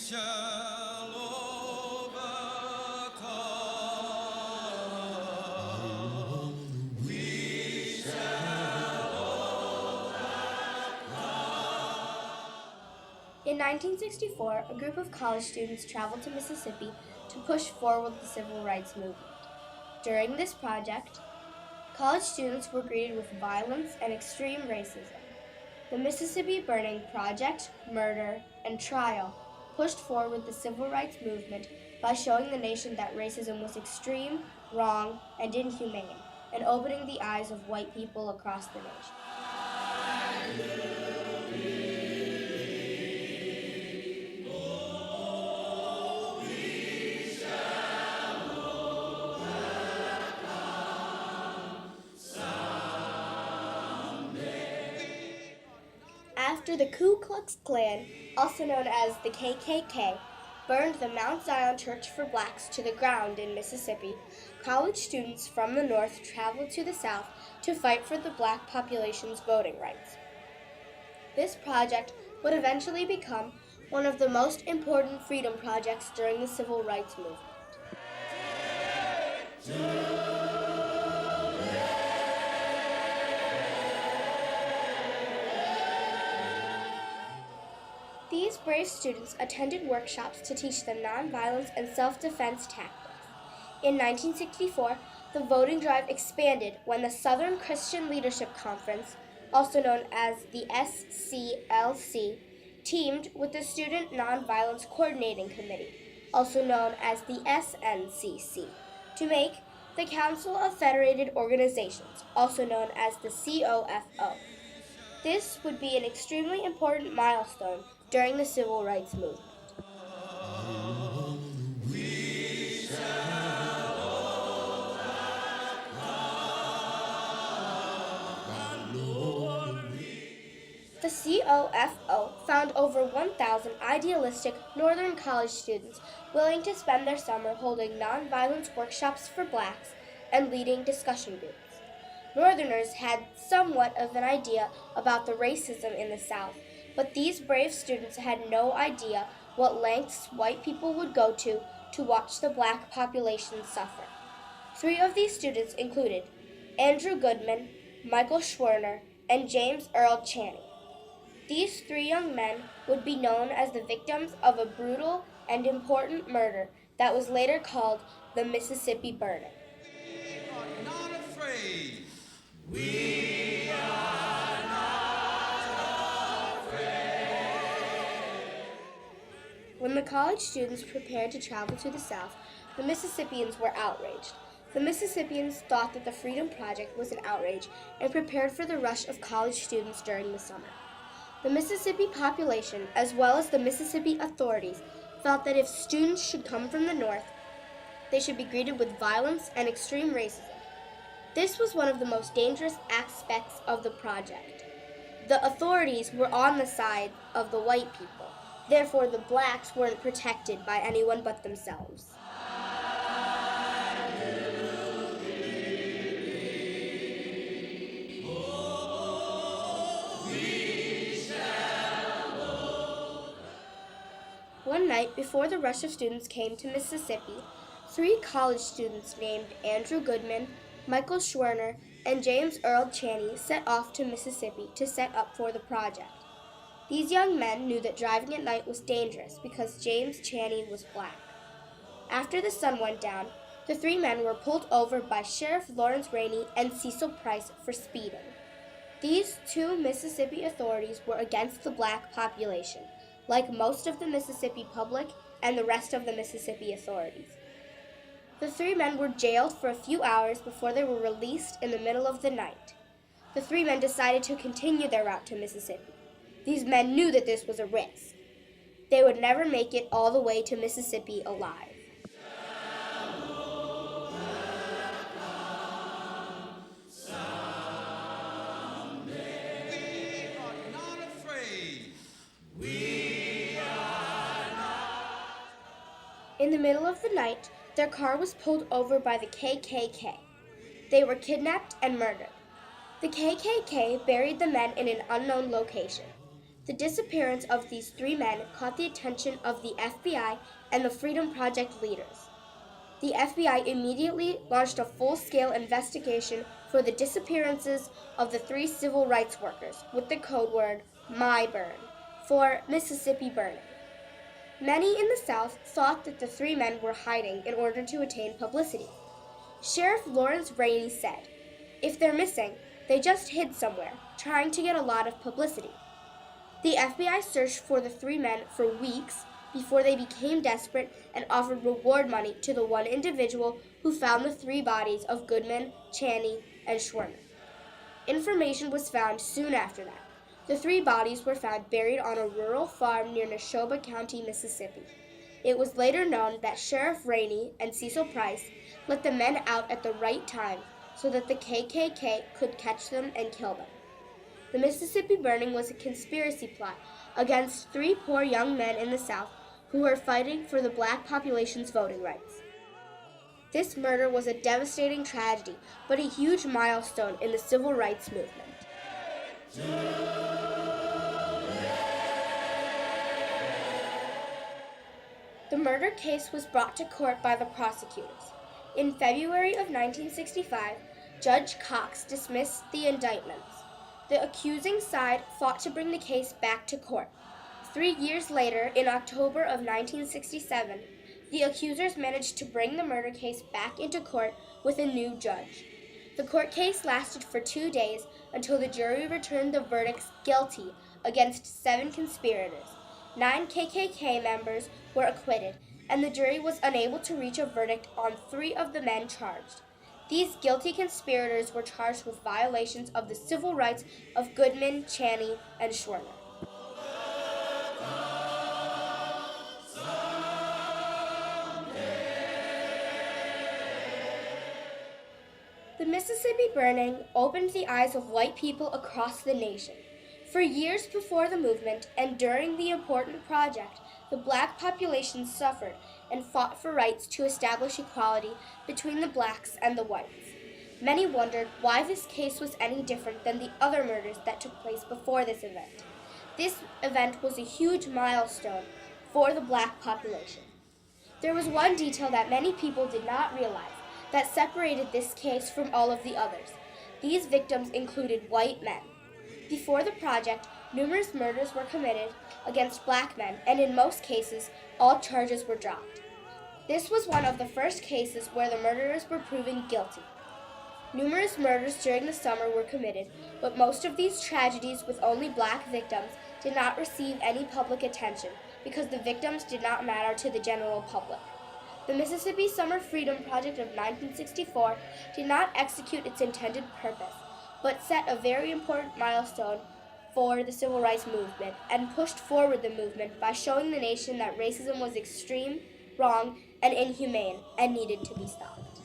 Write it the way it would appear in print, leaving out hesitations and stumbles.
shall overcome. We shall In 1964, a group of college students traveled to Mississippi to push forward the civil rights movement. During this project, college students were greeted with violence and extreme racism. The Mississippi Burning Project, Murder, and Trial pushed forward the civil rights movement by showing the nation that racism was extreme, wrong, and inhumane, and opening the eyes of white people across the nation. After the Ku Klux Klan, also known as the KKK, burned the Mount Zion Church for Blacks to the ground in Mississippi, college students from the North traveled to the South to fight for the black population's voting rights. This project would eventually become one of the most important freedom projects during the civil rights movement. These brave students attended workshops to teach them nonviolence and self-defense tactics. In 1964, the voting drive expanded when the Southern Christian Leadership Conference, also known as the SCLC, teamed with the Student Nonviolence Coordinating Committee, also known as the SNCC, to make the Council of Federated Organizations, also known as the COFO. This would be an extremely important milestone during the civil rights movement. The COFO found over 1,000 idealistic Northern college students willing to spend their summer holding nonviolence workshops for blacks and leading discussion groups. Northerners had somewhat of an idea about the racism in the South, but these brave students had no idea what lengths white people would go to watch the black population suffer. 3 of these students included Andrew Goodman, Michael Schwerner, and James Earl Chaney. These 3 young men would be known as the victims of a brutal and important murder that was later called the Mississippi Burning. We are not afraid. We are When the college students prepared to travel to the South, the Mississippians were outraged. The Mississippians thought that the Freedom Project was an outrage and prepared for the rush of college students during the summer. The Mississippi population, as well as the Mississippi authorities, felt that if students should come from the North, they should be greeted with violence and extreme racism. This was one of the most dangerous aspects of the project. The authorities were on the side of the white people. Therefore, the blacks weren't protected by anyone but themselves. One night before the rush of students came to Mississippi, 3 college students named Andrew Goodman, Michael Schwerner, and James Earl Chaney set off to Mississippi to set up for the project. These young men knew that driving at night was dangerous because James Chaney was black. After the sun went down, the 3 men were pulled over by Sheriff Lawrence Rainey and Cecil Price for speeding. These 2 Mississippi authorities were against the black population, like most of the Mississippi public and the rest of the Mississippi authorities. The 3 men were jailed for a few hours before they were released in the middle of the night. The 3 men decided to continue their route to Mississippi. These men knew that this was a risk. They would never make it all the way to Mississippi alive. We are not afraid. In the middle of the night, their car was pulled over by the KKK. They were kidnapped and murdered. The KKK buried the men in an unknown location. The disappearance of these 3 men caught the attention of the FBI and the Freedom Project leaders. The FBI immediately launched a full-scale investigation for the disappearances of the 3 civil rights workers with the code word MyBurn for Mississippi Burning. Many in the South thought that the 3 men were hiding in order to attain publicity. Sheriff Lawrence Rainey said, "If they're missing, they just hid somewhere, trying to get a lot of publicity." The FBI searched for the 3 men for weeks before they became desperate and offered reward money to the one individual who found the 3 bodies of Goodman, Chaney, and Schwerner. Information was found soon after that. The 3 bodies were found buried on a rural farm near Neshoba County, Mississippi. It was later known that Sheriff Rainey and Cecil Price let the men out at the right time so that the KKK could catch them and kill them. The Mississippi Burning was a conspiracy plot against 3 poor young men in the South who were fighting for the black population's voting rights. This murder was a devastating tragedy, but a huge milestone in the civil rights movement. The murder case was brought to court by the prosecutors. In February of 1965, Judge Cox dismissed the indictments. The accusing side fought to bring the case back to court. 3 years later, in October of 1967, the accusers managed to bring the murder case back into court with a new judge. The court case lasted for 2 days until the jury returned the verdicts guilty against 7 conspirators. 9 KKK members were acquitted, and the jury was unable to reach a verdict on 3 of the men charged. These guilty conspirators were charged with violations of the civil rights of Goodman, Chaney, and Schwerner. The Mississippi Burning opened the eyes of white people across the nation. For years before the movement and during the important project, the black population suffered and fought for rights to establish equality between the blacks and the whites. Many wondered why this case was any different than the other murders that took place before this event. This event was a huge milestone for the black population. There was one detail that many people did not realize that separated this case from all of the others. These victims included white men. Before the project, numerous murders were committed against black men, and in most cases, all charges were dropped. This was one of the first cases where the murderers were proven guilty. Numerous murders during the summer were committed, but most of these tragedies with only black victims did not receive any public attention because the victims did not matter to the general public. The Mississippi Summer Freedom Project of 1964 did not execute its intended purpose, but set a very important milestone for the civil rights movement and pushed forward the movement by showing the nation that racism was extreme, wrong, and inhumane and needed to be stopped.